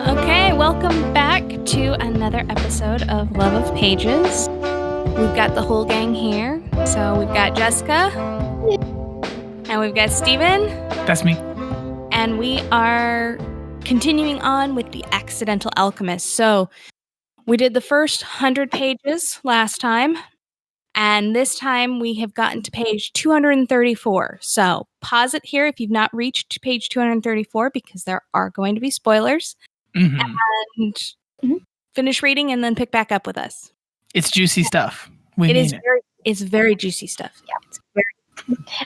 Okay, welcome back to another episode of Love of Pages. We've got the whole gang here. So we've got Jessica, and we've got Stephen. That's me. And we are continuing on with the Accidental Alchemist. So we did the first 100 pages last time, and this time we have gotten to page 234. So pause it here if you've not reached page 234 because there are going to be spoilers. Mm-hmm. And finish reading and then pick back up with us. It's juicy stuff. It's very juicy stuff. Yeah.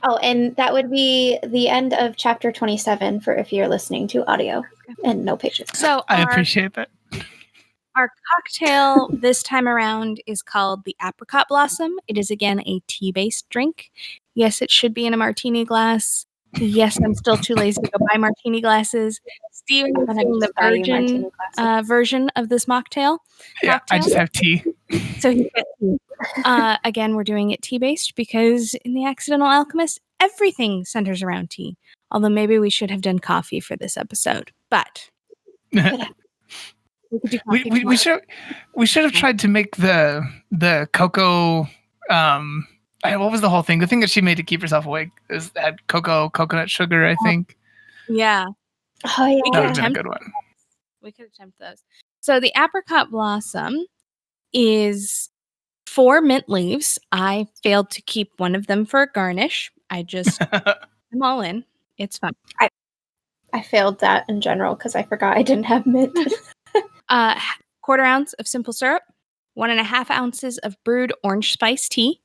Oh, and that would be the end of chapter 27 for if you're listening to audio and no pages. So I appreciate that. Our cocktail this time around is called the Apricot Blossom. It is again a tea-based drink. Yes, it should be in a martini glass. Yes, I'm still too lazy to go buy martini glasses. Steven is having the virgin version of this mocktail. Yeah, I just have tea. So he gets tea. Again, we're doing it tea-based because in The Accidental Alchemist, everything centers around tea. Although maybe we should have done coffee for this episode. But we should have tried to make the cocoa. What was the whole thing? The thing that she made to keep herself awake had coconut sugar, I think. Yeah. Oh, yeah. That would have been a good one. We could attempt those. So the Apricot Blossom is 4 mint leaves. I failed to keep one of them for a garnish. I just put them all in. It's fun. I failed that in general because I forgot I didn't have mint. 1/4 ounce of simple syrup, 1.5 ounces of brewed orange spice tea.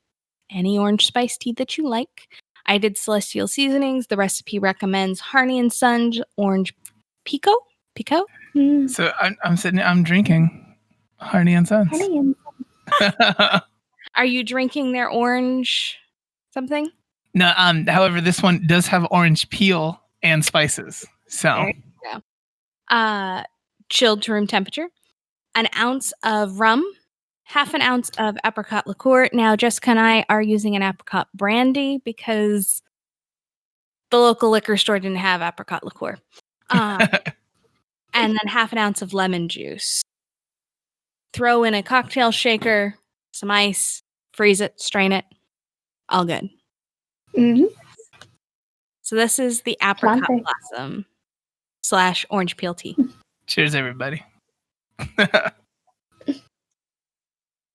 Any orange spice tea that you like. I did Celestial Seasonings. The recipe recommends Harney and Sons orange pico. So I'm drinking Harney and Sons. Are you drinking their orange something? No. However, this one does have orange peel and spices. So there you go. Chilled to room temperature. 1 ounce of rum. 1/2 ounce of apricot liqueur. Now, Jessica and I are using an apricot brandy because the local liquor store didn't have apricot liqueur. And then 1/2 ounce of lemon juice. Throw in a cocktail shaker, some ice, freeze it, strain it. All good. Mm-hmm. So this is the Apricot Blossom / orange peel tea. Cheers, everybody.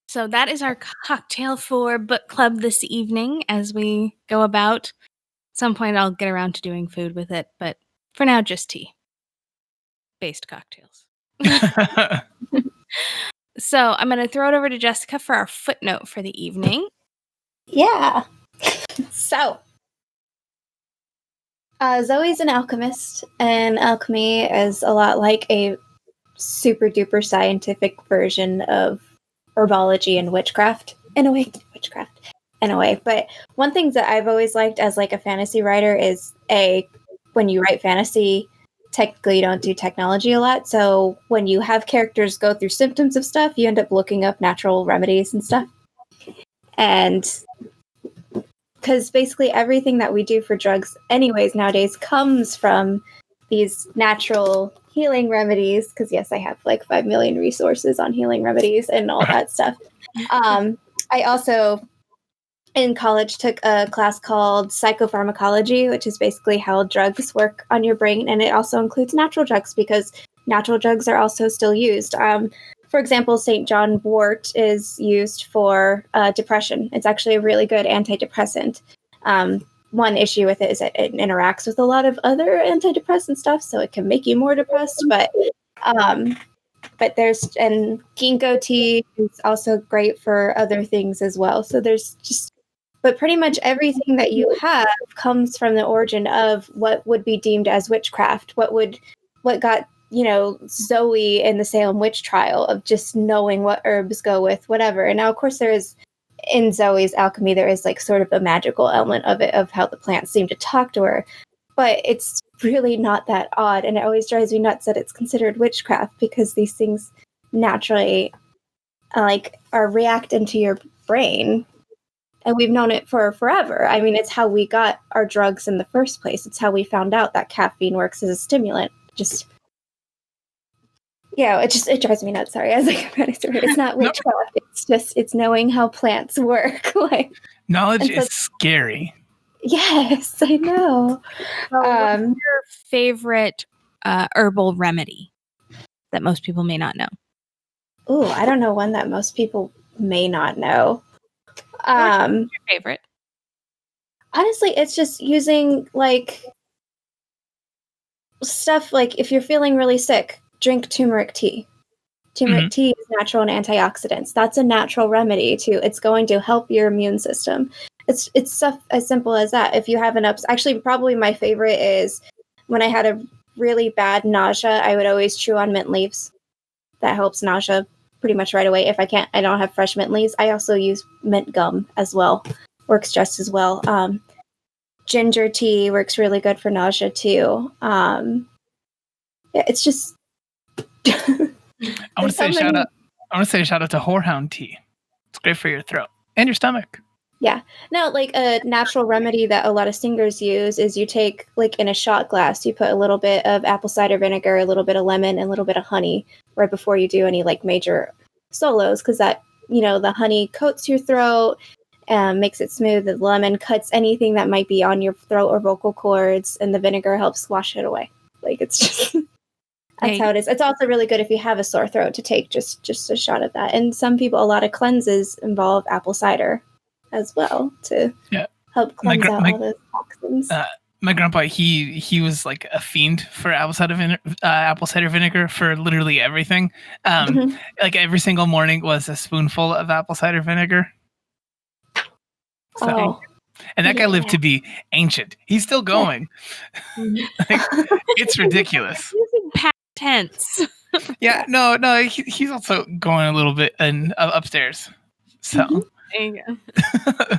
So that is our cocktail for book club this evening as we go about. At some point I'll get around to doing food with it, but for now, just tea-based cocktails. So I'm going to throw it over to Jessica for our footnote for the evening. Yeah. So, Zoe's an alchemist, and alchemy is a lot like a super duper scientific version of herbology and witchcraft in a way. But one thing that I've always liked as like a fantasy writer is when you write fantasy, technically you don't do technology a lot. So when you have characters go through symptoms of stuff, you end up looking up natural remedies and stuff. And because basically everything that we do for drugs anyways nowadays comes from these natural healing remedies, because yes, I have like 5 million resources on healing remedies and all that stuff. I also, in college, took a class called psychopharmacology, which is basically how drugs work on your brain, and it also includes natural drugs because natural drugs are also still used. For example, St. John wort is used for depression. It's actually a really good antidepressant. One issue with it is that it interacts with a lot of other antidepressant stuff, so it can make you more depressed. But there's, and ginkgo tea is also great for other things as well. So but pretty much everything that you have comes from the origin of what would be deemed as witchcraft. What got, Zoe in the Salem witch trial of just knowing what herbs go with whatever. And now, of course, in Zoe's alchemy, there is like sort of a magical element of it, of how the plants seem to talk to her. But it's really not that odd. And it always drives me nuts that it's considered witchcraft because these things naturally or react into your brain. And we've known it for forever. I mean, it's how we got our drugs in the first place. It's how we found out that caffeine works as a stimulant. It drives me nuts. Sorry, I was like, it's not witchcraft. It's knowing how plants work. Knowledge is scary. Yes, I know. What's your favorite herbal remedy that most people may not know? Oh, I don't know one that most people may not know. What's your favorite? Honestly, it's just using stuff like if you're feeling really sick, drink turmeric tea. Turmeric tea is natural and antioxidants. That's a natural remedy too. It's going to help your immune system. It's stuff as simple as that. If you have actually probably my favorite is when I had a really bad nausea, I would always chew on mint leaves. That helps nausea pretty much right away. If I don't have fresh mint leaves, I also use mint gum as well. Works just as well. Ginger tea works really good for nausea too. It's just. I want to say a shout out to Whorehound tea. It's great for your throat and your stomach. Yeah. No, a natural remedy that a lot of singers use is you take in a shot glass, you put a little bit of apple cider vinegar, a little bit of lemon, and a little bit of honey right before you do any major solos, because that the honey coats your throat and makes it smooth. The lemon cuts anything that might be on your throat or vocal cords, and the vinegar helps wash it away. It's just that's how it is. It's also really good if you have a sore throat to take just a shot of that. And some people, a lot of cleanses involve apple cider as well to help cleanse out all those toxins. My grandpa, he was a fiend for apple cider vinegar for literally everything. Every single morning was a spoonful of apple cider vinegar. So, and that guy lived to be ancient. He's still going. It's ridiculous. Using past tense. No, he's also going a little bit upstairs. So. There you go.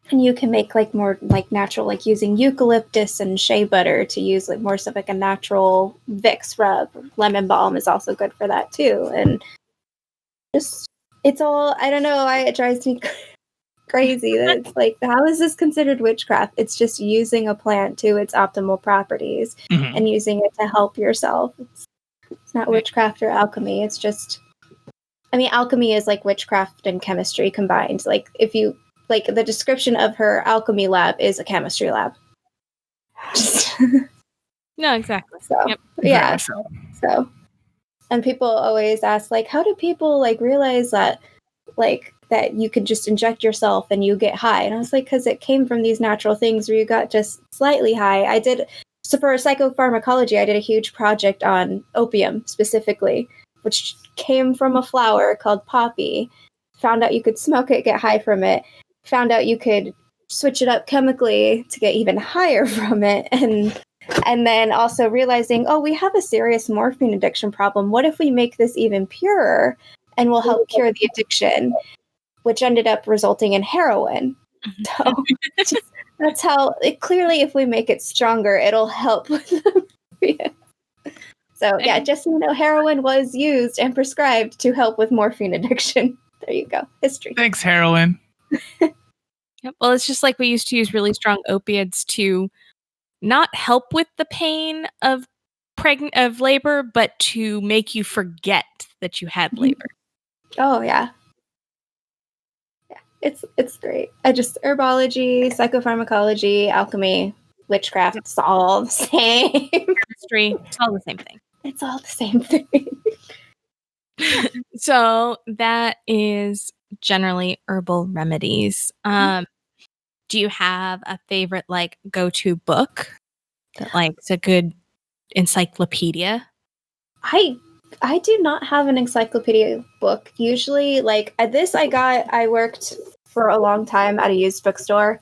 And you can make more natural, using eucalyptus and shea butter to use more stuff a natural Vicks rub. Lemon balm is also good for that too. And it's all, I don't know why it drives me crazy that it's how is this considered witchcraft? It's just using a plant to its optimal properties and using it to help yourself. It's not witchcraft or alchemy. It's just, alchemy is witchcraft and chemistry combined. If you the description of her alchemy lab is a chemistry lab. No, exactly. So, yeah. So, and people always ask, how do people realize that, that you could just inject yourself and you get high? And I was because it came from these natural things where you got just slightly high. So for psychopharmacology, I did a huge project on opium specifically, which came from a flower called poppy. Found out you could smoke it, get high from it. Found out you could switch it up chemically to get even higher from it. And then also realizing, we have a serious morphine addiction problem. What if we make this even purer and will help cure the addiction? Which ended up resulting in heroin. So that's how, clearly if we make it stronger, it'll help with the So yeah, just so you know, heroin was used and prescribed to help with morphine addiction. There you go. History. Thanks, heroin. Yep. Well, it's just we used to use really strong opiates to not help with the pain of labor, but to make you forget that you had labor. Oh yeah. Yeah, it's great. Herbology, psychopharmacology, alchemy, witchcraft, it's all the same. Chemistry, it's all the same thing. It's all the same thing. So that is generally herbal remedies. Do you have a favorite go-to book that it's a good encyclopedia? I do not have an encyclopedia book. Usually I worked for a long time at a used bookstore,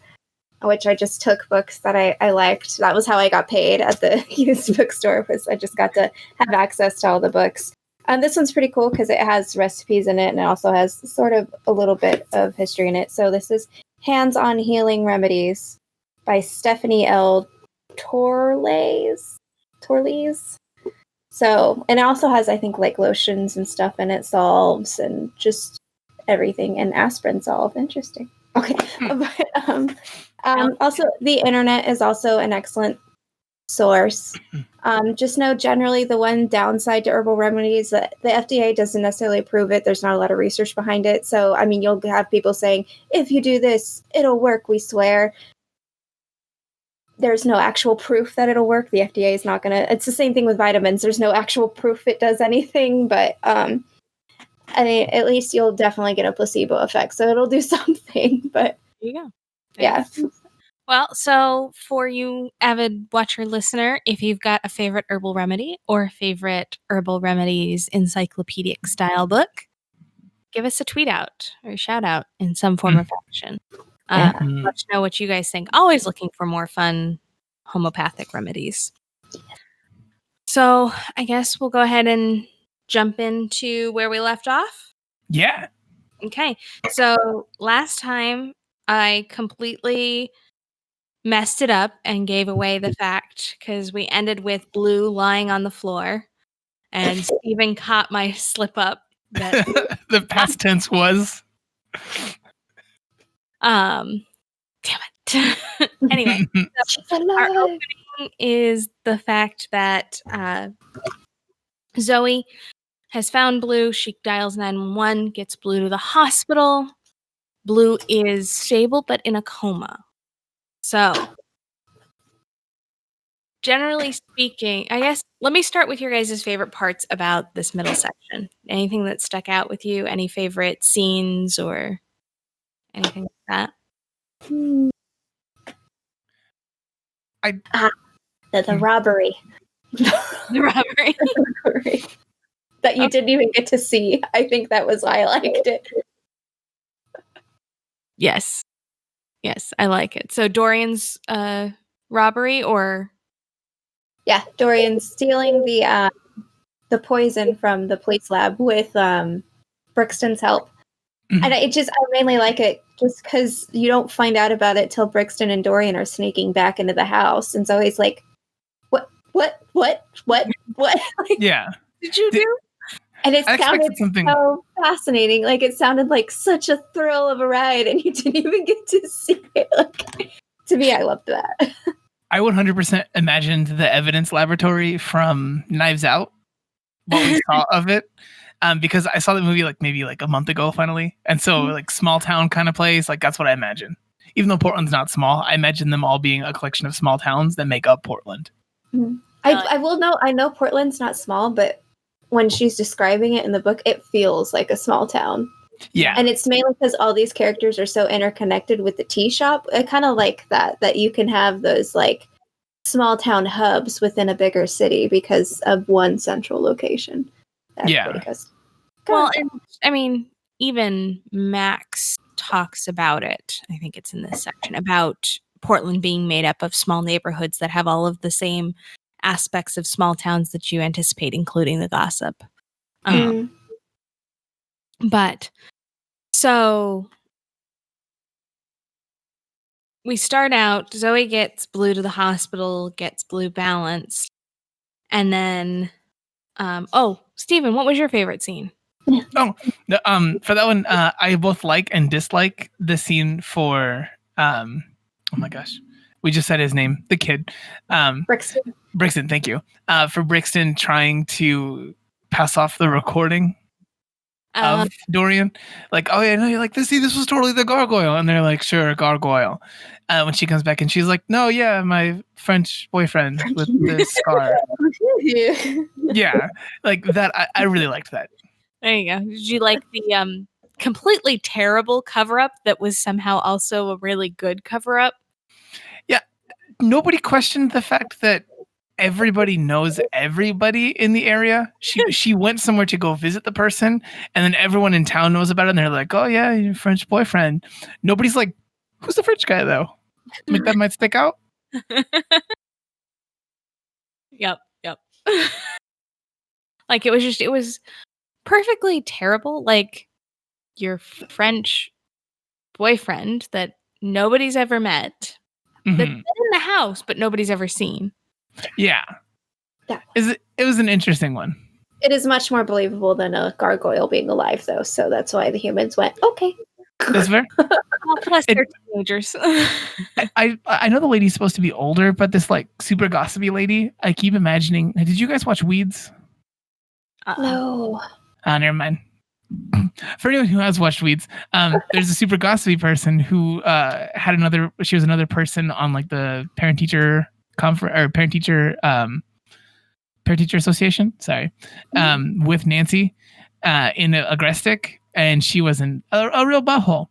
which I just took books that I liked. That was how I got paid at the used bookstore, was I just got to have access to all the books. And this one's pretty cool because it has recipes in it and it also has sort of a little bit of history in it. So this is Hands-on Healing Remedies by Stephanie L. Torles. So, and it also has, I think, like lotions and stuff in it, salves and just everything, and aspirin salve. Interesting. Okay. But also, the internet is also an excellent source. Just know generally the one downside to herbal remedies that the FDA doesn't necessarily approve it. There's not a lot of research behind it. So, I mean, you'll have people saying, if you do this, it'll work, we swear. There's no actual proof that it'll work. The FDA is not going to. It's the same thing with vitamins. There's no actual proof it does anything, but I mean, at least you'll definitely get a placebo effect. So it'll do something, but There you go. yeah. Well, so for you avid watcher listener, if you've got a favorite herbal remedy or a favorite herbal remedies encyclopedic style book, give us a tweet out or a shout out in some form or fashion. Let us know what you guys think. Always looking for more fun homeopathic remedies. So I guess we'll go ahead and jump into where we left off. Yeah. Okay. So last time I completely messed it up and gave away the fact because we ended with Blue lying on the floor and Stephen caught my slip up. That the past tense was. Damn it. Anyway, so our opening is the fact that Zoe has found Blue. She dials 911, gets Blue to the hospital. Blue is stable but in a coma. So, generally speaking, I guess let me start with your guys' favorite parts about this middle section. Anything that stuck out with you? Any favorite scenes or anything like that? The robbery. The robbery. That you didn't even get to see. I think that was why I liked it. Yes. Yes, I like it. So Dorian's robbery or? Yeah, Dorian stealing the poison from the police lab with Brixton's help. Mm-hmm. And I mainly like it just because you don't find out about it till Brixton and Dorian are sneaking back into the house. And so he's like, what? Yeah. Did you do? And it sounded so fascinating. Like, it sounded like such a thrill of a ride, and you didn't even get to see it. Like, to me, I loved that. I 100% imagined the evidence laboratory from Knives Out, what we saw of it, because I saw the movie maybe a month ago, finally. And so, small town kind of place, that's what I imagine. Even though Portland's not small, I imagine them all being a collection of small towns that make up Portland. Mm-hmm. I know Portland's not small, but when she's describing it in the book, it feels like a small town. Yeah. And it's mainly because all these characters are so interconnected with the tea shop. I kind of like that you can have those small town hubs within a bigger city because of one central location. Yeah. Well, and I mean, even Max talks about it. I think it's in this section about Portland being made up of small neighborhoods that have all of the same aspects of small towns that you anticipate, including the gossip. But so we start out, Zoe gets Blue to the hospital, gets Blue balanced, and then Stephen, what was your favorite scene? For that one, I both like and dislike the scene for oh my gosh, we just said his name, the kid, Brixton, thank you. For Brixton trying to pass off the recording of Dorian, oh yeah, no, you're like this was totally the gargoyle, and they're like, sure, gargoyle. When she comes back and she's like, no, yeah, my French boyfriend with the scar. Yeah, that. I really liked that. There you go. Did you like the completely terrible cover-up that was somehow also a really good cover-up? Yeah, nobody questioned the fact that everybody knows everybody in the area. She went somewhere to go visit the person, and then everyone in town knows about it, and they're like, oh yeah, your French boyfriend. Nobody's like, who's the French guy though? That might stick out. Yep. It was perfectly terrible. Your French boyfriend that nobody's ever met, that's been in the house, but nobody's ever seen. Yeah. It was an interesting one. It is much more believable than a gargoyle being alive, though, so that's why the humans went, okay. That's fair. Well, plus they're teenagers. I know the lady's supposed to be older, but this like super gossipy lady, I keep imagining. Did you guys watch Weeds? No. Never mind. For anyone who has watched Weeds, there's a super gossipy person who she was another person on like the parent-teacher conference or parent-teacher association, with Nancy in Agrestic, and she was a real butthole.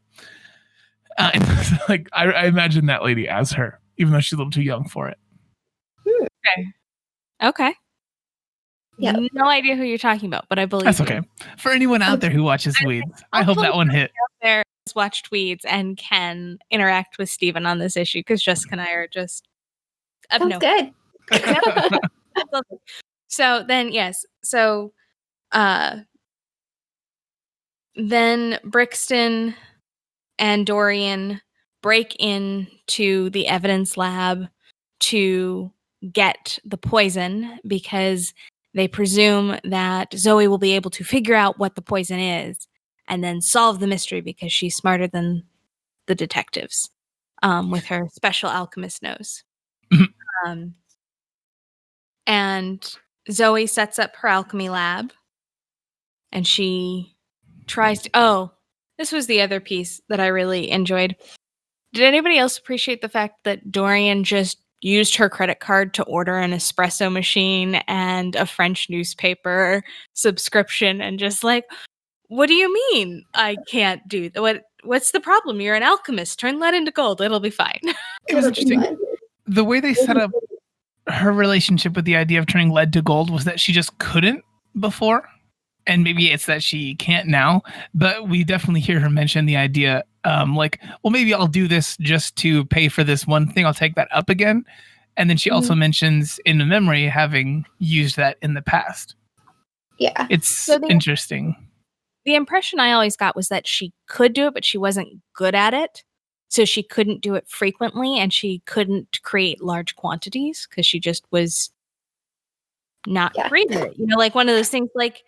And so, like I imagine that lady as her, even though she's a little too young for it. Okay. Yeah. No idea who you're talking about, but I believe that's okay. For anyone out there who watches Weeds, I hope that one hit. There has watched Weeds and can interact with Stephen on this issue because Jessica and I are just good. So then, yes. So then Brixton and Dorian break into the evidence lab to get the poison because they presume that Zoe will be able to figure out what the poison is and then solve the mystery because she's smarter than the detectives with her special alchemist nose. And Zoe sets up her alchemy lab and she tries to... this was the other piece that I really enjoyed. Did anybody else appreciate the fact that Dorian just used her credit card to order an espresso machine and a French newspaper subscription and just like, what do you mean I can't do that? What's the problem? You're an alchemist. Turn lead into gold. It'll be fine. It was interesting. The way they set up her relationship with the idea of turning lead to gold was that she just couldn't before. And maybe it's that she can't now, but we definitely hear her mention the idea, like, well, maybe I'll do this just to pay for this one thing. I'll take that up again. And then she also mentions in the memory having used that in the past. Yeah. It's interesting. The impression I always got was that she could do it, but she wasn't good at it. So she couldn't do it frequently and she couldn't create large quantities because she just was not great at it. You know, like one of those things like,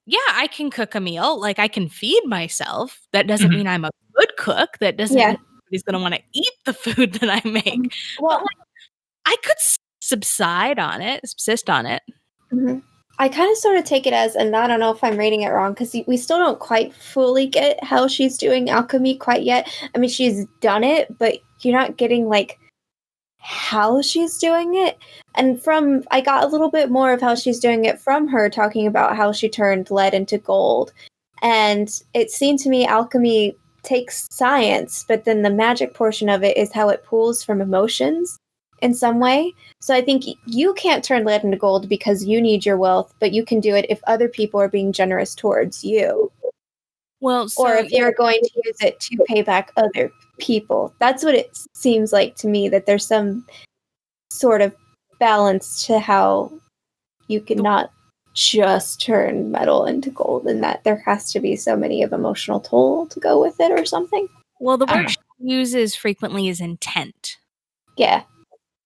yeah, I can cook a meal. Like I can feed myself. That doesn't mean I'm a good cook. That doesn't mean somebody's going to want to eat the food that I make. Well, like, I could subsist on it. Mm-hmm. I kind of sort of take it as, and I don't know if I'm reading it wrong, because we still don't quite fully get how she's doing alchemy quite yet. I mean, she's done it, but you're not getting like how she's doing it. And I got a little bit more of how she's doing it from her talking about how she turned lead into gold. And it seemed to me alchemy takes science, but then the magic portion of it is how it pulls from emotions in some way. So I think you can't turn lead into gold because you need your wealth, but you can do it if other people are being generous towards you. Well, or if you're going to use it to pay back other people. That's what it seems like to me, that there's some sort of balance to how you cannot just turn metal into gold, and that there has to be so many of emotional toll to go with it or something. Well, the word she uses frequently is intent. Yeah.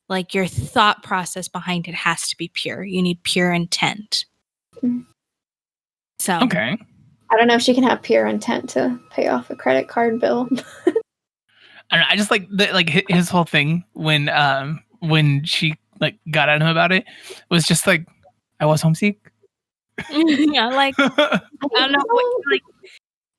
Like your thought process behind it has to be pure. You need pure intent. Mm-hmm. So okay. I don't know if she can have pure intent to pay off a credit card bill. I don't know, I just like his whole thing when she like got at him about it was just like, I was homesick. Yeah, like I don't know what, like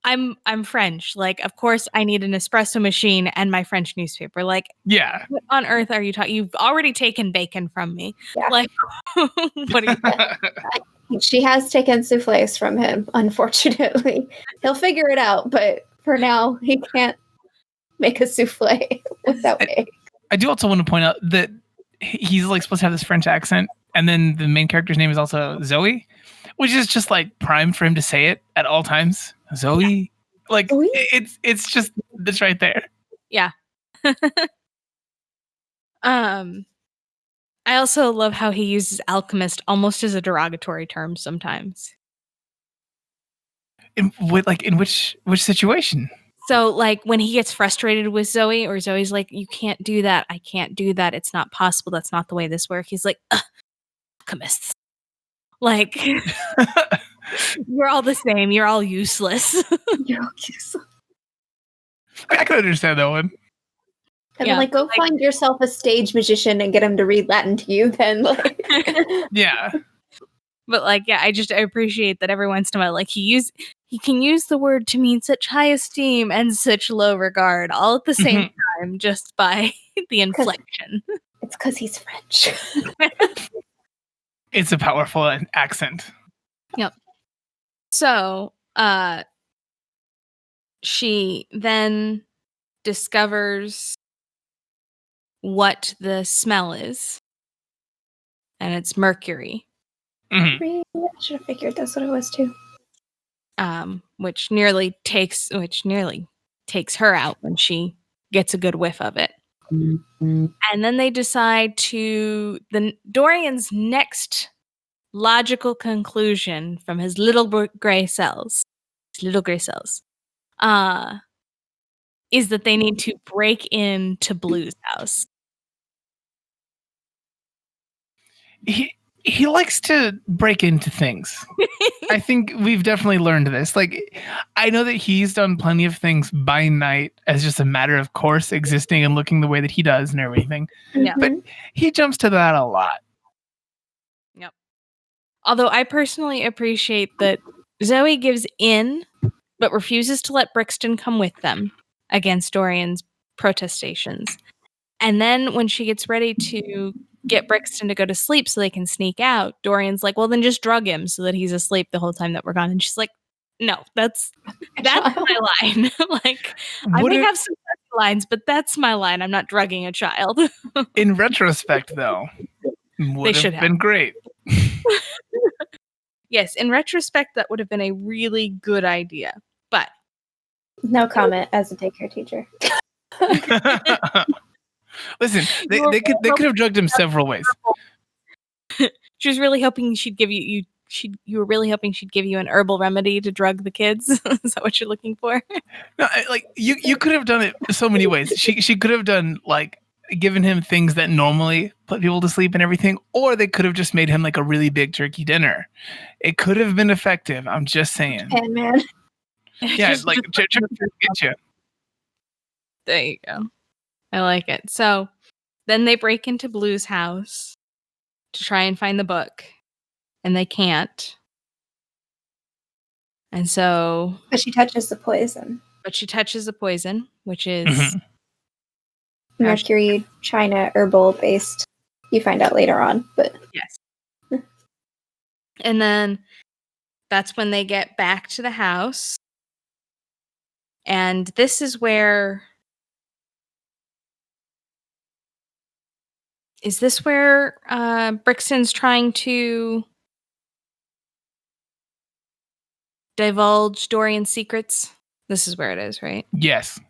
I'm French. Like, of course I need an espresso machine and my French newspaper. Like, yeah. What on earth are you talking? You've already taken bacon from me. Yeah. Like, what are you? She has taken souffles from him, unfortunately. He'll figure it out, but for now, he can't make a souffle without egg. I do also want to point out that he's like supposed to have this French accent, and then the main character's name is also Zoe, which is just like primed for him to say it at all times. Zoe, like it's just this right there. Yeah. I also love how he uses alchemist almost as a derogatory term sometimes. In which situation? So like when he gets frustrated with Zoe, or Zoe's like, you can't do that. I can't do that. It's not possible. That's not the way this works. He's like, alchemists. Like, you're all the same. You're all useless. You're all useless. I can understand that one. And then, go find yourself a stage magician and get him to read Latin to you. Then, Yeah. But I appreciate that every once in a while, he can use the word to mean such high esteem and such low regard, all at the same time, just by the inflection. It's because he's French. It's a powerful accent. Yep. So, she then discovers what the smell is, and it's mercury. I should have figured that's what it was too. Which nearly takes her out when she gets a good whiff of it. Mm-hmm. And then they decide Dorian's next logical conclusion from his little gray cells, is that they need to break into Blue's house. He likes to break into things. I think we've definitely learned this. I know that he's done plenty of things by night as just a matter of course, existing and looking the way that he does and everything. Yeah. But he jumps to that a lot. Yep. Although I personally appreciate that Zoe gives in, but refuses to let Brixton come with them against Dorian's protestations. And then when she gets ready to get Brixton to go to sleep so they can sneak out, Dorian's like, well, then just drug him so that he's asleep the whole time that we're gone. And she's like, no, that's my line. I may have some lines, but that's my line. I'm not drugging a child. In retrospect, though, would have been great. Yes, in retrospect, that would have been a really good idea. But no comment as a daycare teacher. Listen, they could have drugged him several ways. She was really hoping she'd give you were really hoping she'd give you an herbal remedy to drug the kids. Is that what you're looking for? No, you could have done it so many ways. She could have done given him things that normally put people to sleep and everything, or they could have just made him a really big turkey dinner. It could have been effective. I'm just saying. And man, yeah, get you. There you go. I like it. So then they break into Blue's house to try and find the book, and they can't. And so... But she touches the poison. Which is... Mercury, China, herbal based. You find out later on, but... Yes. And then that's when they get back to the house. And this is where... Is this where Brixton's trying to divulge Dorian's secrets? This is where it is, right? Yes.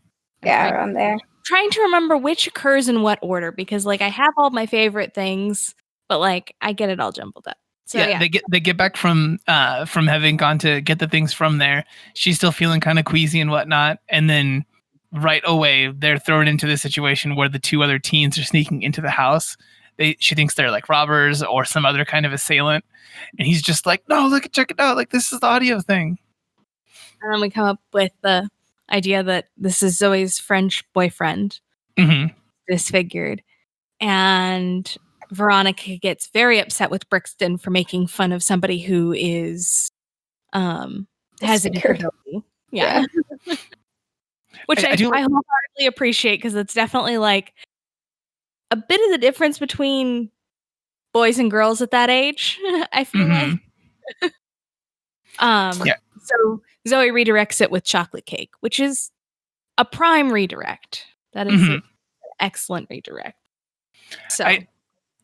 Yeah, around there. Trying to remember which occurs in what order, because I have all my favorite things, but I get it all jumbled up. So yeah. They get back from having gone to get the things from there. She's still feeling kind of queasy and whatnot, and then right away they're thrown into the situation where the two other teens are sneaking into the house. She thinks they're robbers or some other kind of assailant, and he's just like, no, check it out, this is the audio thing. And then we come up with the idea that this is Zoe's French boyfriend, disfigured, and Veronica gets very upset with Brixton for making fun of somebody who is has a disability. Yeah. Which I wholeheartedly appreciate, because it's definitely a bit of the difference between boys and girls at that age, I feel like. So Zoe redirects it with chocolate cake, which is a prime redirect. That is an excellent redirect. So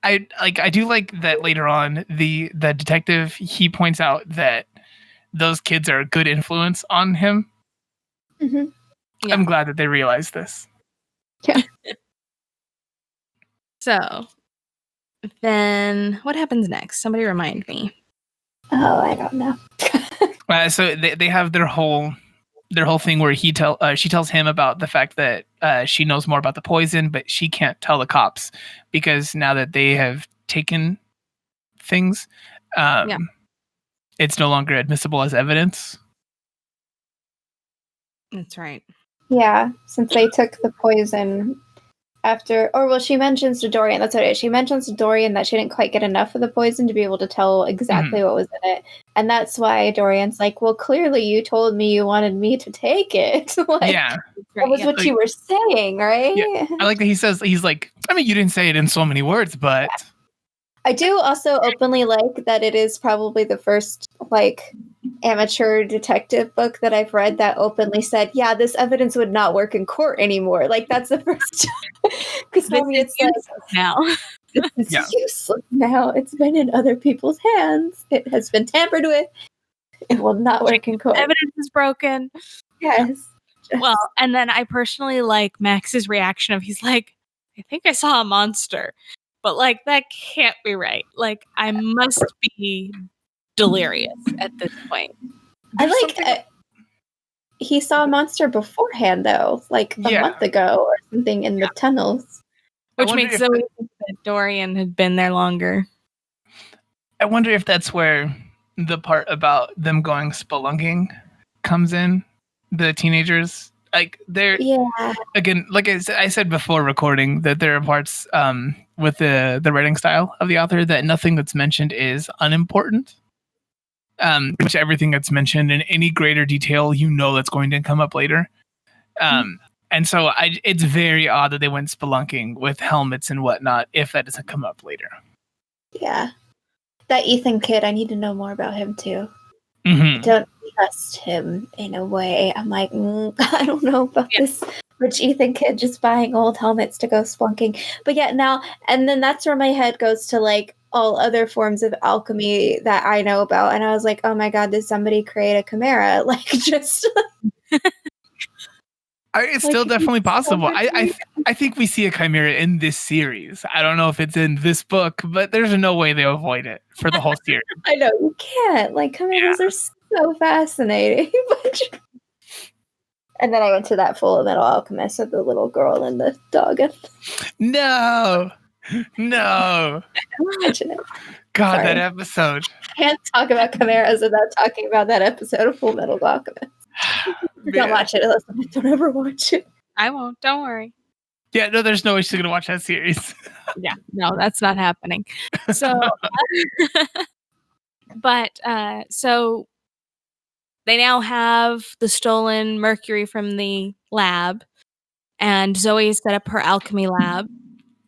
I do like that later on the detective, he points out that those kids are a good influence on him. Mm-hmm. Yeah. I'm glad that they realized this. Yeah. So then what happens next? Somebody remind me. Oh, I don't know. So they have their whole thing where she tells him about the fact that she knows more about the poison, but she can't tell the cops because now that they have taken things, it's no longer admissible as evidence. That's right. Yeah, since they took the poison after, or well, she mentions to Dorian, that's what it is. She mentions to Dorian that she didn't quite get enough of the poison to be able to tell exactly what was in it. And that's why Dorian's like, well, clearly you told me you wanted me to take it. Like, yeah. That was what you were saying, right? Yeah. I like that he's like, I mean, you didn't say it in so many words, but... I do also openly like that it is probably the first, like, amateur detective book that I've read that openly said, yeah, this evidence would not work in court anymore. Like, that's the first because normally it's like now it's useless now. It's been in other people's hands. It has been tampered with. It will not work in court. Evidence is broken. Yes. Well, and then I personally like Max's reaction of he's like, I think I saw a monster. But like that can't be right. Like I must be delirious at this point. He saw a monster beforehand though, like a month ago or something in the tunnels. Which makes Zoe think that Dorian had been there longer. I wonder if that's where the part about them going spelunking comes in. The teenagers, like they're again, like I said before recording, that there are parts with the writing style of the author that nothing that's mentioned is unimportant. Which everything that's mentioned in any greater detail, that's going to come up later. And so it's very odd that they went spelunking with helmets and whatnot if that doesn't come up later. Yeah. That Ethan kid, I need to know more about him too. Mm-hmm. I don't trust him in a way. I'm like, I don't know about this rich Ethan kid just buying old helmets to go spelunking. But and then that's where my head goes to like all other forms of alchemy that I know about. And I was like, oh my God, did somebody create a chimera? Like just... It's still definitely possible. I think we see a chimera in this series. I don't know if it's in this book, but there's no way they avoid it for the whole series. I know, you can't. Like, chimeras are so fascinating. And then I went to that Full Metal Alchemist of the little girl and the dog. No. Imagine it. God, that episode. I can't talk about chimeras without talking about that episode of Full Metal Alchemist. Don't watch it. Listen, don't ever watch it. I won't. Don't worry. Yeah, no, there's no way she's going to watch that series. Yeah, no, that's not happening. So, so they now have the stolen mercury from the lab, and Zoe set up her alchemy lab.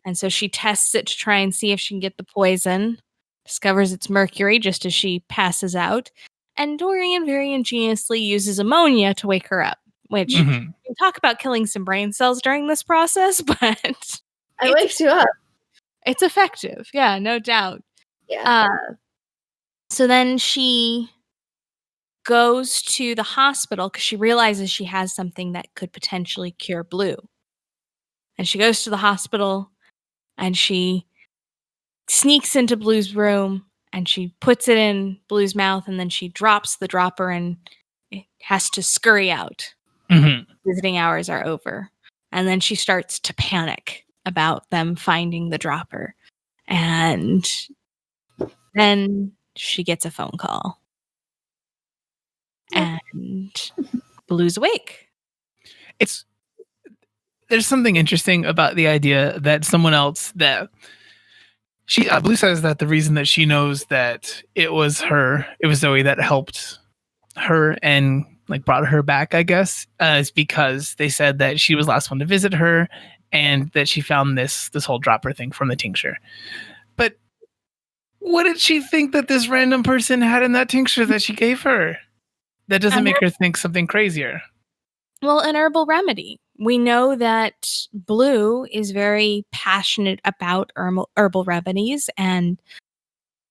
And so she tests it to try and see if she can get the poison, discovers it's mercury just as she passes out. And Dorian very ingeniously uses ammonia to wake her up, which we talk about killing some brain cells during this process, but it wakes you up. It's effective. Yeah, no doubt. Yeah. So then she goes to the hospital because she realizes she has something that could potentially cure Blue. And she goes to the hospital and she sneaks into Blue's room. And she puts it in Blue's mouth, and then she drops the dropper, and it has to scurry out. Visiting hours are over. And then she starts to panic about them finding the dropper. And then she gets a phone call. And Blue's awake. There's something interesting about the idea that someone else that... Blue says that the reason that she knows that it was Zoe that helped her and like brought her back, I guess, is because they said that she was the last one to visit her and that she found this whole dropper thing from the tincture. But what did she think that this random person had in that tincture that she gave her? That doesn't make her think something crazier. Well, an herbal remedy. We know that Blue is very passionate about herbal remedies, and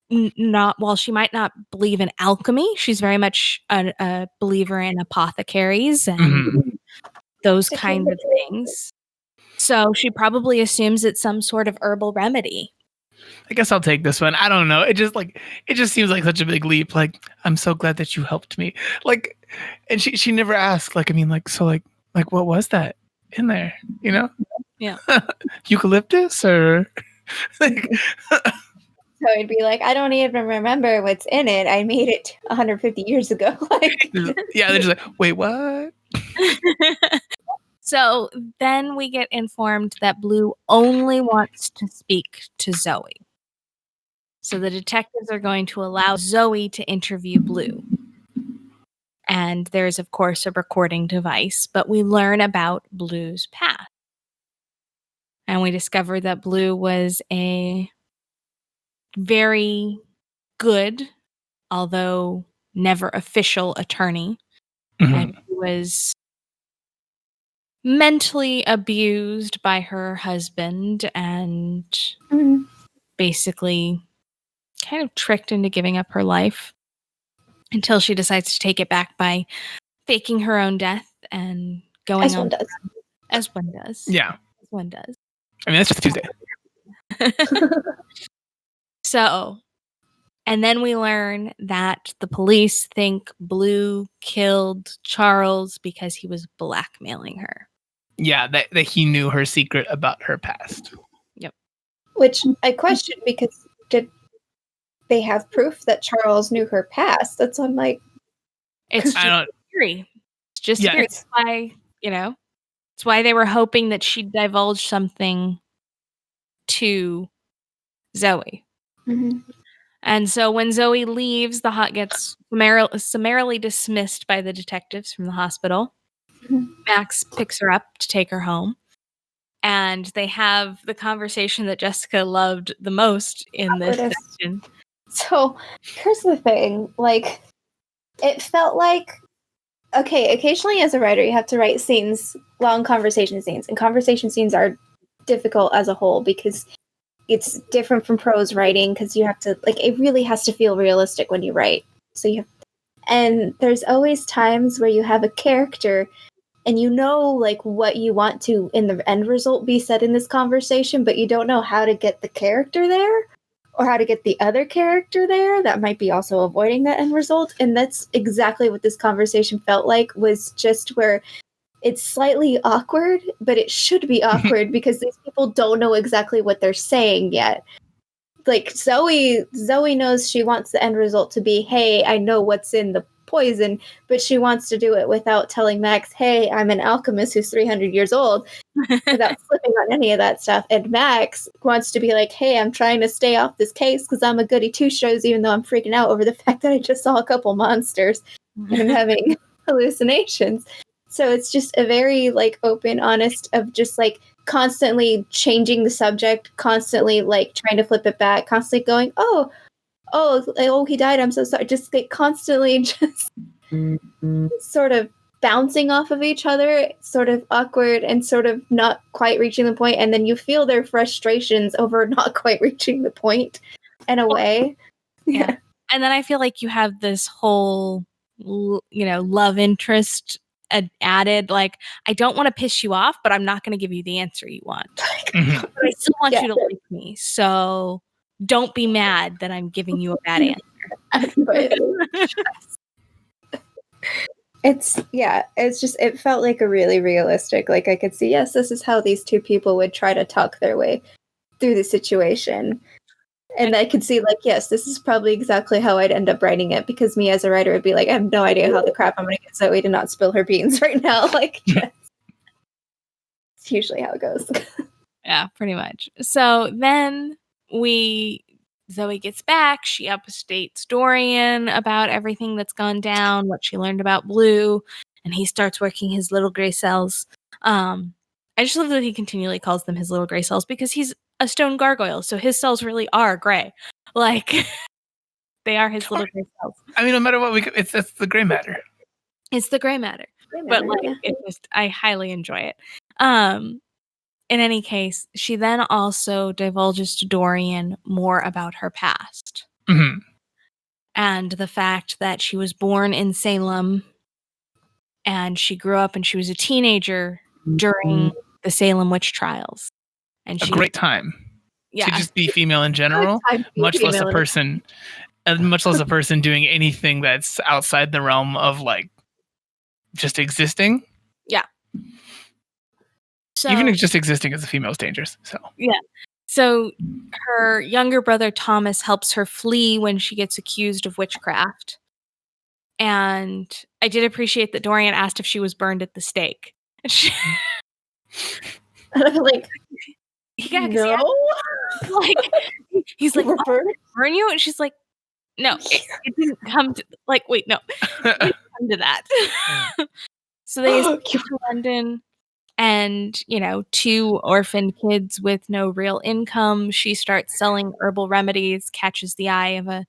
while she might not believe in alchemy, she's very much a believer in apothecaries and those kinds of things. So she probably assumes it's some sort of herbal remedy. I guess I'll take this one. I don't know. It just seems like such a big leap. Like, I'm so glad that you helped me. Like, and she never asked. Like, I mean, like, so like what was that in there? You know? Yeah. Eucalyptus or like. So it'd be like, I don't even remember what's in it. I made it 150 years ago. Yeah, they're just like, wait, what? So then we get informed that Blue only wants to speak to Zoe. So the detectives are going to allow Zoe to interview Blue. And there's, of course, a recording device, but we learn about Blue's past. And we discover that Blue was a very good, although never official attorney. Mm-hmm. And she was mentally abused by her husband and basically kind of tricked into giving up her life until she decides to take it back by faking her own death and going As on. one does. As one does. Yeah. As one does. I mean, that's just Tuesday. So, and then we learn that the police think Blue killed Charles because he was blackmailing her. Yeah, that he knew her secret about her past. Yep. Which I question, because did they have proof that Charles knew her past? That's why I'm like, It's just a theory. It's just a theory. It's why, it's why they were hoping that she'd divulge something to Zoe. Mm-hmm. And so when Zoe leaves, the hot gets summarily dismissed by the detectives from the hospital. Mm-hmm. Max picks her up to take her home. And they have the conversation that Jessica loved the most in this section. So here's the thing. Like, it felt like, okay, occasionally as a writer, you have to write scenes, long conversation scenes. And conversation scenes are difficult as a whole because it's different from prose writing because you have to, like, it really has to feel realistic when you write. So you have, and there's always times where you have a character and you know, like, what you want to, in the end result, be said in this conversation, but you don't know how to get the character there or how to get the other character there. That might be also avoiding that end result. And that's exactly what this conversation felt like, was just where it's slightly awkward, but it should be awkward because these people don't know exactly what they're saying yet. Like, Zoe knows she wants the end result to be, hey, I know what's in the poison, but she wants to do it without telling Max, hey, I'm an alchemist who's 300 years old, without slipping on any of that stuff. And Max wants to be like, hey, I'm trying to stay off this case because I'm a goody two-shoes, even though I'm freaking out over the fact that I just saw a couple monsters and I'm having hallucinations. So it's just a very, like, open, honest, of just, like, constantly changing the subject, constantly, like, trying to flip it back, constantly going, oh, he died, I'm so sorry. Just, like, constantly just sort of bouncing off of each other, sort of awkward and sort of not quite reaching the point. And then you feel their frustrations over not quite reaching the point in a way. Yeah. And then I feel like you have this whole, love interest added, like, I don't want to piss you off, but I'm not going to give you the answer you want. Mm-hmm. But I still want you to like me, so don't be mad that I'm giving you a bad answer. It felt like a really realistic, like, I could see, yes, this is how these two people would try to talk their way through the situation. And I could see, like, yes, this is probably exactly how I'd end up writing it, because me as a writer would be like, I have no idea how the crap I'm going to get Zoe to not spill her beans right now. Like, it's usually how it goes. Yeah, pretty much. So then Zoe gets back. She updates Dorian about everything that's gone down, what she learned about Blue, and he starts working his little gray cells. I just love that he continually calls them his little gray cells because he's a stone gargoyle, so his cells really are gray. Like, they are his little gray cells. I mean, no matter what, it's the gray matter. It's the gray matter. But, like, I highly enjoy it. In any case, she then also divulges to Dorian more about her past. Mm-hmm. And the fact that she was born in Salem and she grew up and she was a teenager during the Salem witch trials. And a great time to just be female in general, much less a person doing anything that's outside the realm of, like, just existing. Yeah. So, even just existing as a female is dangerous. So yeah. So her younger brother Thomas helps her flee when she gets accused of witchcraft. And I did appreciate that Dorian asked if she was burned at the stake. Like, yeah, no. Like he's like, burn you? And she's like, no, it didn't come to wait, no. It didn't come to that. So they escape to London. And, 2 orphan kids with no real income. She starts selling herbal remedies, catches the eye of a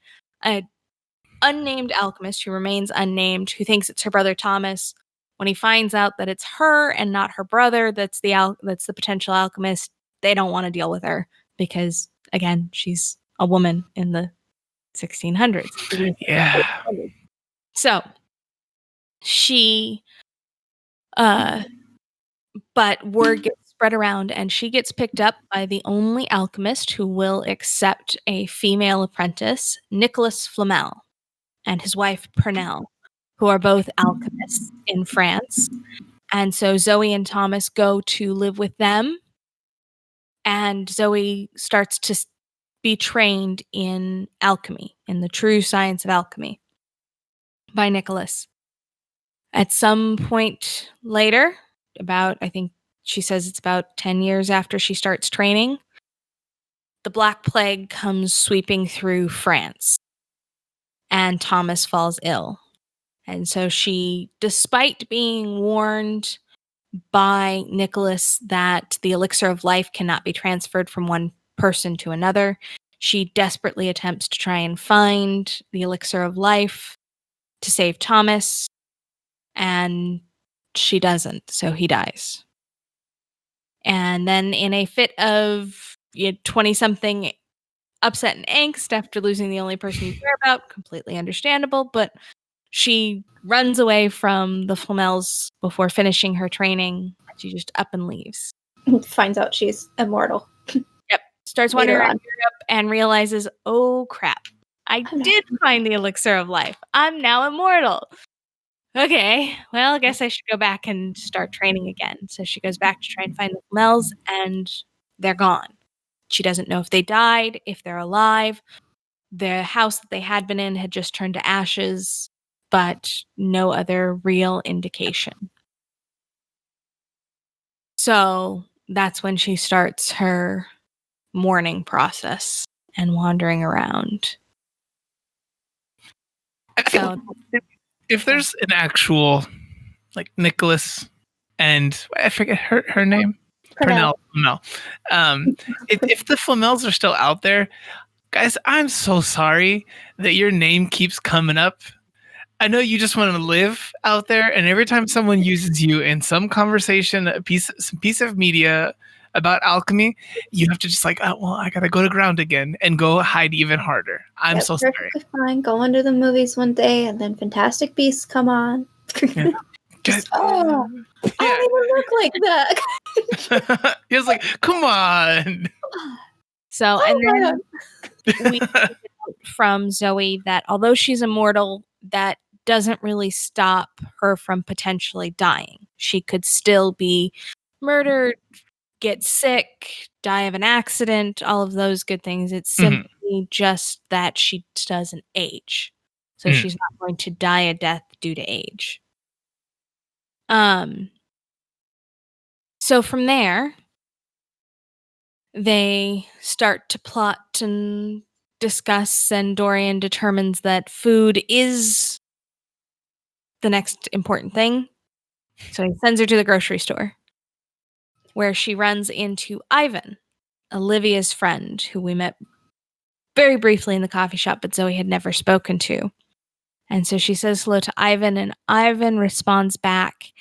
unnamed alchemist who remains unnamed, who thinks it's her brother Thomas. When he finds out that it's her and not her brother that's the potential alchemist, they don't want to deal with her because, again, she's a woman in the 1600s. Yeah. So she but word gets spread around and she gets picked up by the only alchemist who will accept a female apprentice, Nicholas Flamel, and his wife Pernelle, who are both alchemists in France. And so Zoe and Thomas go to live with them, and Zoe starts to be trained in alchemy, in the true science of alchemy, by Nicholas. At some point later, I think she says it's about 10 years after she starts training, the Black Plague comes sweeping through France, and Thomas falls ill. And so she, despite being warned by Nicholas that the elixir of life cannot be transferred from one person to another, she desperately attempts to try and find the elixir of life to save Thomas, and she doesn't, so he dies. And then in a fit of 20-something upset and angst after losing the only person you care about, completely understandable, but she runs away from the Flamels before finishing her training. She just up and leaves. Finds out she's immortal. Yep. Starts wandering around Europe and realizes, oh crap, I did find the elixir of life. I'm now immortal. Okay, well, I guess I should go back and start training again. So she goes back to try and find the Flamels, and they're gone. She doesn't know if they died, if they're alive. The house that they had been in had just turned to ashes, but no other real indication. So that's when she starts her mourning process and wandering around. So if there's an actual Nicholas and I forget her name, Pernelle. If the Flamels are still out there, guys, I'm so sorry that your name keeps coming up. I know you just want to live out there, and every time someone uses you in some conversation, some piece of media about alchemy, you have to just I gotta go to ground again and go hide even harder. I'm so sorry. Fine. Go into the movies one day, and then Fantastic Beasts come on. Yeah. I don't even look like that. He was like, come on. So, and then we get from Zoe that although she's immortal, that doesn't really stop her from potentially dying. She could still be murdered, get sick, die of an accident, all of those good things. It's simply just that she doesn't age. So she's not going to die a death due to age. So from there, they start to plot and discuss, and Dorian determines that food is the next important thing. So he sends her to the grocery store, where she runs into Ivan, Olivia's friend, who we met very briefly in the coffee shop, but Zoe had never spoken to. And so she says hello to Ivan, and Ivan responds back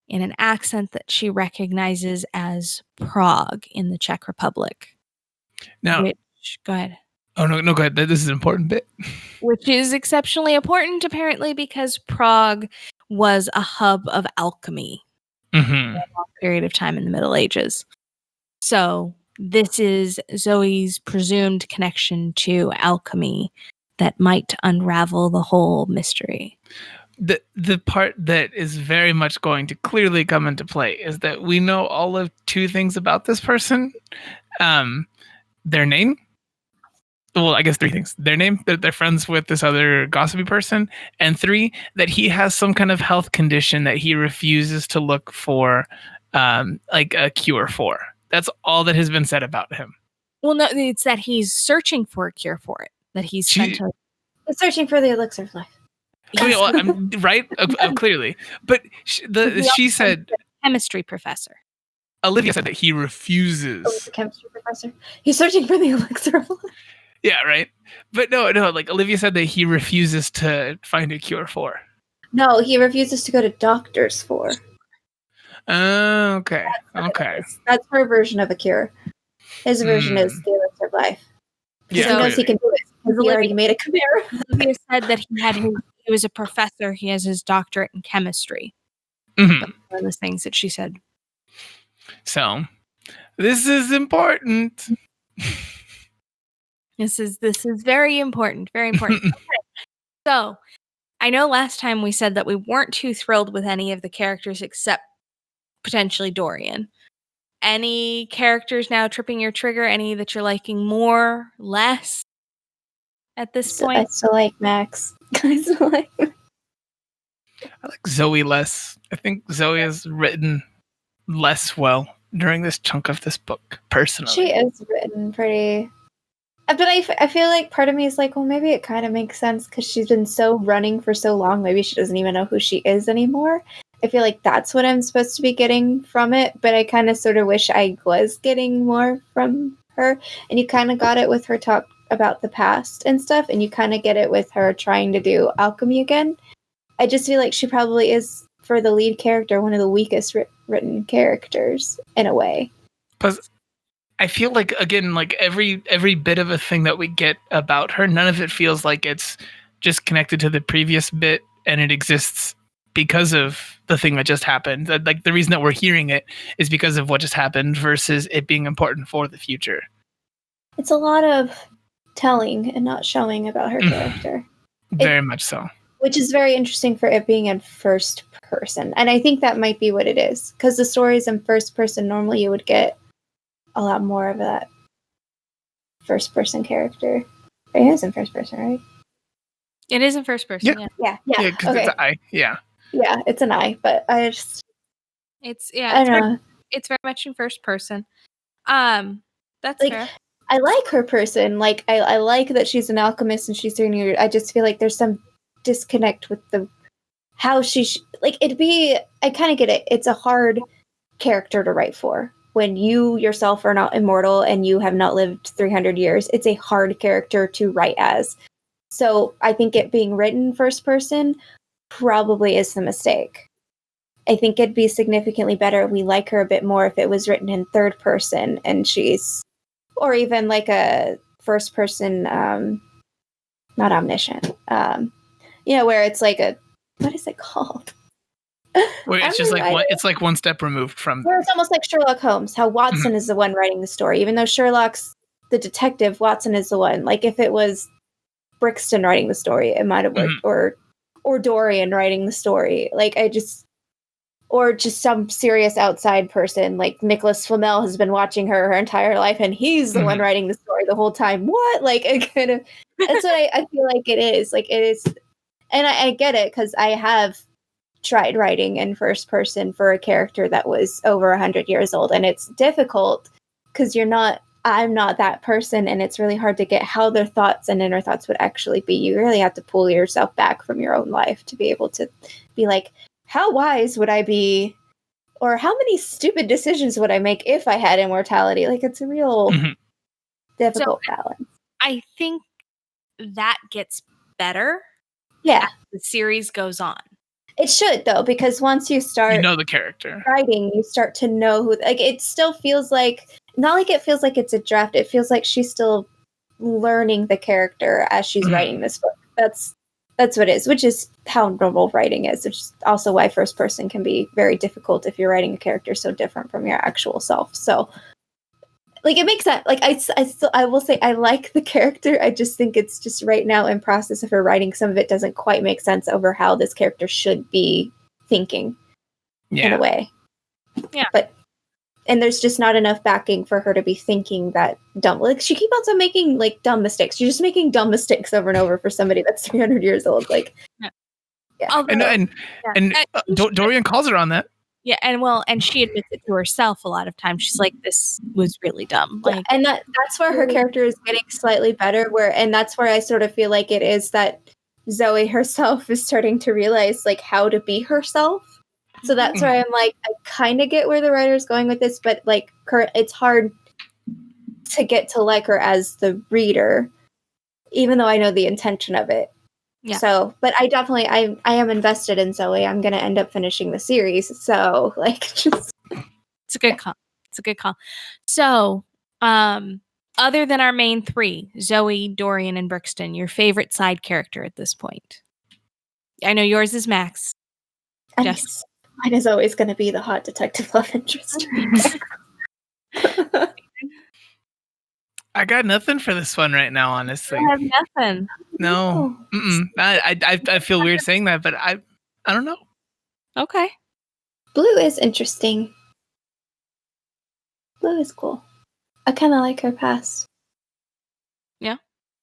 in an accent that she recognizes as Prague in the Czech Republic. Now, go ahead. Oh, no, go ahead. This is an important bit. Which is exceptionally important, apparently, because Prague was a hub of alchemy for a long period of time in the Middle Ages. So this is Zoe's presumed connection to alchemy that might unravel the whole mystery. The part that is very much going to clearly come into play is that we know all of 2 things about this person. their name. Well, I guess 3 things. Their name, that they're friends with this other gossipy person, and 3, that he has some kind of health condition that he refuses to look for like a cure for. That's all that has been said about him. Well, no, it's that he's searching for a cure for it. That he's He's searching for the elixir of life. Oh, yeah, well, I'm right, clearly. But she said, chemistry professor. Olivia said that he refuses. Oh, the chemistry professor. He's searching for the elixir of life. Yeah, right. But no, like Olivia said that he refuses to find a cure for. No, he refuses to go to doctors for. Okay. That's her version of a cure. His version is the elixir of life. Because he knows he can do it. Because he already made a chimera. Olivia said that he was a professor. He has his doctorate in chemistry. Mm-hmm. That's one of the things that she said. So, this is important. This is very important. Very important. Okay. So, I know last time we said that we weren't too thrilled with any of the characters except potentially Dorian. Any characters now tripping your trigger? Any that you're liking more, less at this point? I still like Max. I like Zoe less. I think Zoe is written less well during this chunk of this book, personally. She is written pretty... But I feel like part of me is like, well, maybe it kind of makes sense because she's been so running for so long. Maybe she doesn't even know who she is anymore. I feel like that's what I'm supposed to be getting from it, but I kind of sort of wish I was getting more from her. And you kind of got it with her talk about the past and stuff, and you kind of get it with her trying to do alchemy again. I just feel like she probably is, for the lead character, one of the weakest written characters in a way. Because I feel like, again, like every bit of a thing that we get about her, none of it feels like it's just connected to the previous bit and it exists because of the thing that just happened. Like the reason that we're hearing it is because of what just happened versus it being important for the future. It's a lot of telling and not showing about her character. Very much so. Which is very interesting for it being in first person. And I think that might be what it is. Because the stories in first person, normally you would get a lot more of that first person character. It is in first person, right? It is in first person, yeah. Yeah, because okay. it's an I, yeah. Yeah, it's an I, but I just... It's very much in first person. That's like, fair. I like her person. Like, I like that she's an alchemist and she's doing it. I just feel like there's some disconnect with the how she... I kind of get it. It's a hard character to write for. When you yourself are not immortal and you have not lived 300 years, it's a hard character to write as. So I think it being written first person probably is the mistake. I think it'd be significantly better. We like her a bit more if it was written in third person and she's, or even like a first person, not omniscient, where it's like what is it called? Where it's just like it's like one step removed from. Where it's almost like Sherlock Holmes, how Watson is the one writing the story, even though Sherlock's the detective. Watson is the one. Like if it was Brixton writing the story, it might have worked, or Dorian writing the story. Like or just some serious outside person, like Nicholas Flamel has been watching her entire life, and he's the one writing the story the whole time. What? Like it kind of. That's what I feel like it is. Like it is, and I get it because I have tried writing in first person for a character that was over 100 years old, and it's difficult because I'm not that person, and it's really hard to get how their thoughts and inner thoughts would actually be. You really have to pull yourself back from your own life to be able to be like, how wise would I be, or how many stupid decisions would I make if I had immortality? Like it's a real difficult balance. I think that gets better as the series goes on. It should, though, because once you start the character writing, you start to know who. Like, it still feels like not like it feels like it's a draft. It feels like she's still learning the character as she's writing this book. That's what it is, which is how normal writing is. Which is also why first person can be very difficult if you're writing a character so different from your actual self. So, like, it makes sense. Like, I will say I like the character. I just think it's just right now in process of her writing. Some of it doesn't quite make sense over how this character should be thinking in a way. Yeah. But and there's just not enough backing for her to be thinking that dumb. Like, she keeps on making like dumb mistakes. She's just making dumb mistakes over and over for somebody that's 300 years old. Like, yeah. Yeah. Dorian calls her on that. Yeah, and she admits it to herself a lot of times. She's like, "This was really dumb." Like, and that's where her character is getting slightly better. And that's where I sort of feel like it is that Zoe herself is starting to realize like how to be herself. So that's where I'm like, I kind of get where the writer's going with this, but like, it's hard to get to like her as the reader, even though I know the intention of it. Yeah. So, but I definitely, I am invested in Zoe. I'm going to end up finishing the series. So, like, just. It's a good call. It's a good call. So, other than our main three, Zoe, Dorian, and Brixton, your favorite side character at this point? I know yours is Max. Yes. Mine is always going to be the hot detective love interest. I got nothing for this one right now, honestly. I have nothing. No. I feel weird saying that, but I don't know. Okay. Blue is interesting. Blue is cool. I kind of like her past. Yeah,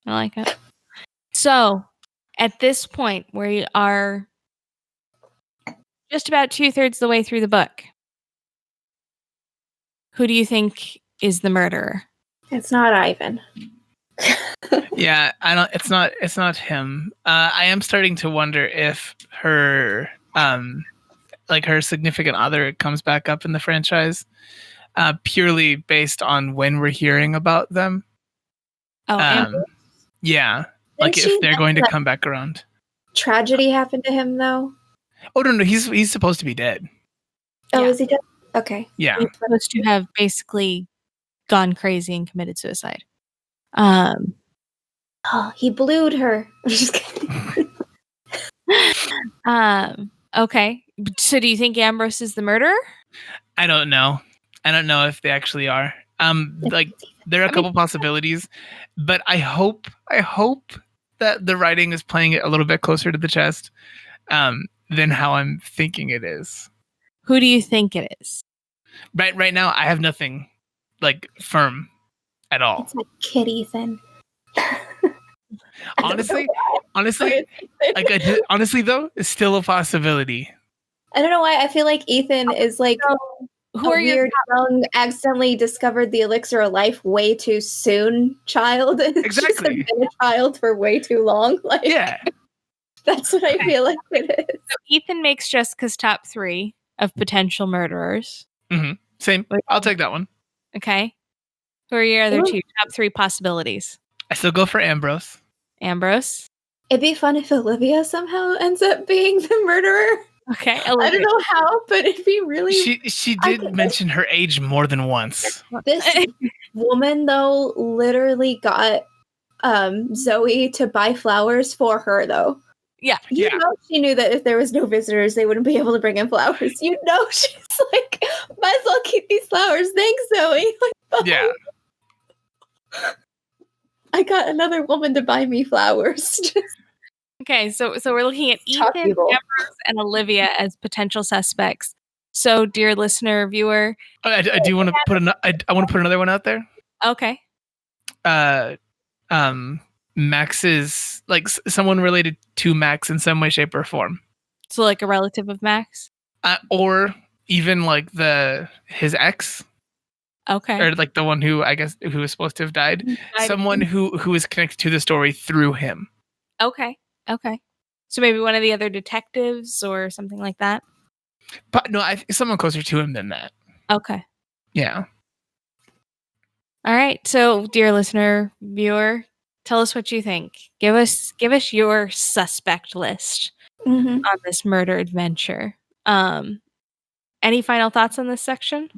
I like it. So, at this point, we are just about 2/3 of the way through the book. Who do you think is the murderer? It's not Ivan. Yeah, I don't. It's not him. I am starting to wonder if her, like her significant other comes back up in the franchise, purely based on when we're hearing about them. Oh, yeah, like if they're going to come back around. Tragedy happened to him, though. Oh no, he's supposed to be dead. Oh, Yeah. is he dead? Okay. Yeah, he's supposed to have basically gone crazy and committed suicide. Oh, he blued her. I'm just kidding. Okay. So do you think Ambrose is the murderer? I don't know. I don't know if they actually are. Like there are a couple possibilities, but I hope that the writing is playing it a little bit closer to the chest than how I'm thinking it is. Who do you think it is? Right now, I have nothing like firm at all. It's like Kid Ethan. honestly, honestly though, it's still a possibility. I don't know why. I feel like Ethan is like Who are weird, young, accidentally discovered the elixir of life way too soon child. Exactly. Just been a child for way too long. Like, Yeah. That's what I feel like it is. So Ethan makes Jessica's top 3 of potential murderers. Mm-hmm. Same. I'll take that one. Okay. Who are your other 2 top 3 possibilities? I still go for Ambrose. Ambrose. It'd be fun if Olivia somehow ends up being the murderer. Okay. Olivia. I don't know how, but it'd be really. She did mention her age more than once. This woman, though, literally got Zoe to buy flowers for her, though. Yeah. You know she knew that if there was no visitors, they wouldn't be able to bring in flowers. You know she's like, might as well keep these flowers. Thanks, Zoe. Like, yeah. I got another woman to buy me flowers. Okay, so we're looking at Ethan, Ambrose, and Olivia as potential suspects. So, dear listener, viewer, I do want to put I want to put another one out there. Okay. Max is like someone related to Max in some way, shape, or form. So, like a relative of Max, or even like his ex. Okay. Or like the one who I guess who was supposed to have died. Someone who is connected to the story through him. Okay. So maybe one of the other detectives or something like that. But no, someone closer to him than that. Okay. Yeah. All right. So, dear listener, viewer, tell us what you think. Give us your suspect list on this murder adventure. Any final thoughts on this section?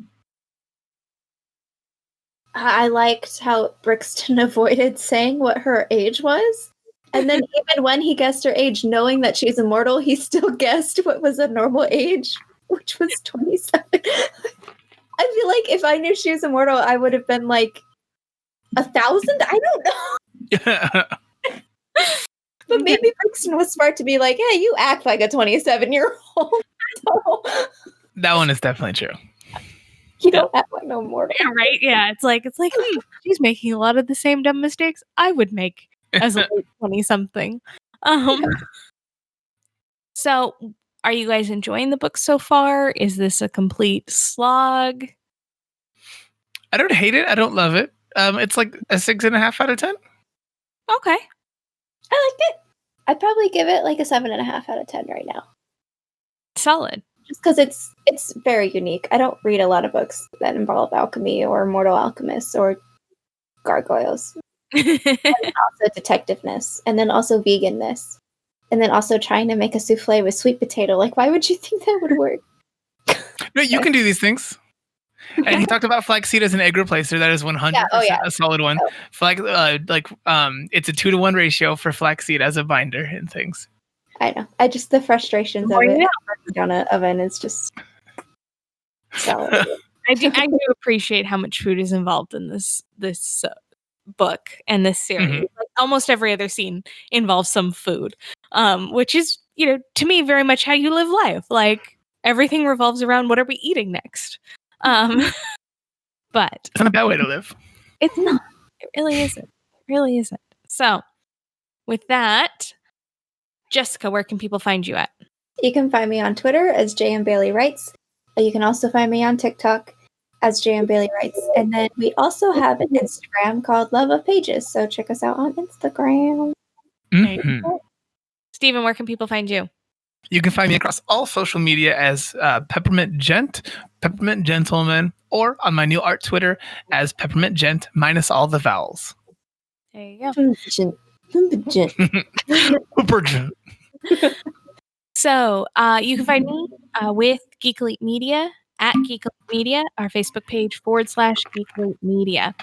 I liked how Brixton avoided saying what her age was. And then even when he guessed her age, knowing that she's immortal, he still guessed what was a normal age, which was 27. I feel like if I knew she was immortal, I would have been like 1,000? I don't know. But maybe Brixton was smart to be like, hey, you act like a 27-year-old. That one is definitely true. You don't have one no more. Yeah, right? Yeah, it's like she's making a lot of the same dumb mistakes I would make as a late 20-something. So, are you guys enjoying the book so far? Is this a complete slog? I don't hate it. I don't love it. It's like a 6.5 out of 10. Okay. I liked it. I'd probably give it like a 7.5 out of 10 right now. Solid. Just because it's very unique. I don't read a lot of books that involve alchemy or mortal alchemists or gargoyles. And also detectiveness, and then also veganness, and then also trying to make a souffle with sweet potato. Like, why would you think that would work? No, you can do these things. And he talked about flaxseed as an egg replacer. That is 100% a solid one. It's a 2-to-1 ratio for flaxseed as a binder and things. I know. The frustrations of it down an oven is just solid. I do appreciate how much food is involved in this book and this series. Mm-hmm. Like, almost every other scene involves some food, which is, to me, very much how you live life. Like, everything revolves around what are we eating next. But it's not a bad way to live. It's not. It really isn't. It really isn't. So, with that, Jessica, where can people find you at? You can find me on Twitter as JM Bailey Writes. You can also find me on TikTok as JM Bailey Writes. And then we also have an Instagram called Love of Pages. So check us out on Instagram. Mm-hmm. Stephen, where can people find you? You can find me across all social media as Peppermint Gent, Peppermint Gentleman, or on my new art Twitter as Peppermint Gent minus all the vowels. There you go. So you can find me with Geek Elite Media at Geek Elite Media, our Facebook page /Geek Elite Media.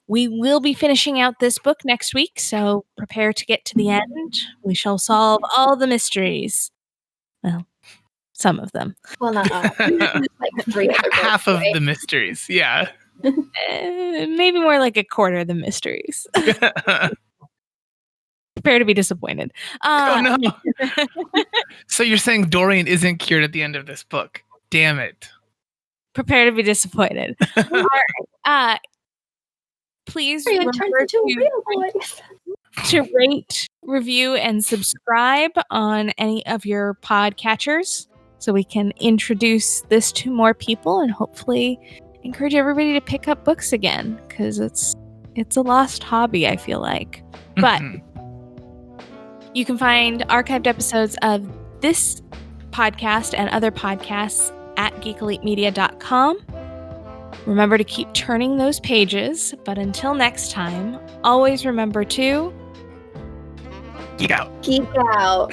We will be finishing out this book next week, so prepare to get to the end. We shall solve all the mysteries. Well, some of them. Well, not all. Like 3 other books, half of the mysteries, yeah. Maybe more like a quarter of the mysteries. Prepare to be disappointed. Oh, no. So you're saying Dorian isn't cured at the end of this book. Damn it. Prepare to be disappointed. All right. Please remember to rate, review, and subscribe on any of your podcatchers so we can introduce this to more people and hopefully encourage everybody to pick up books again, because it's a lost hobby, I feel like. But you can find archived episodes of this podcast and other podcasts at geekelitemedia.com. Remember to keep turning those pages, but until next time, always remember to geek out. Geek out.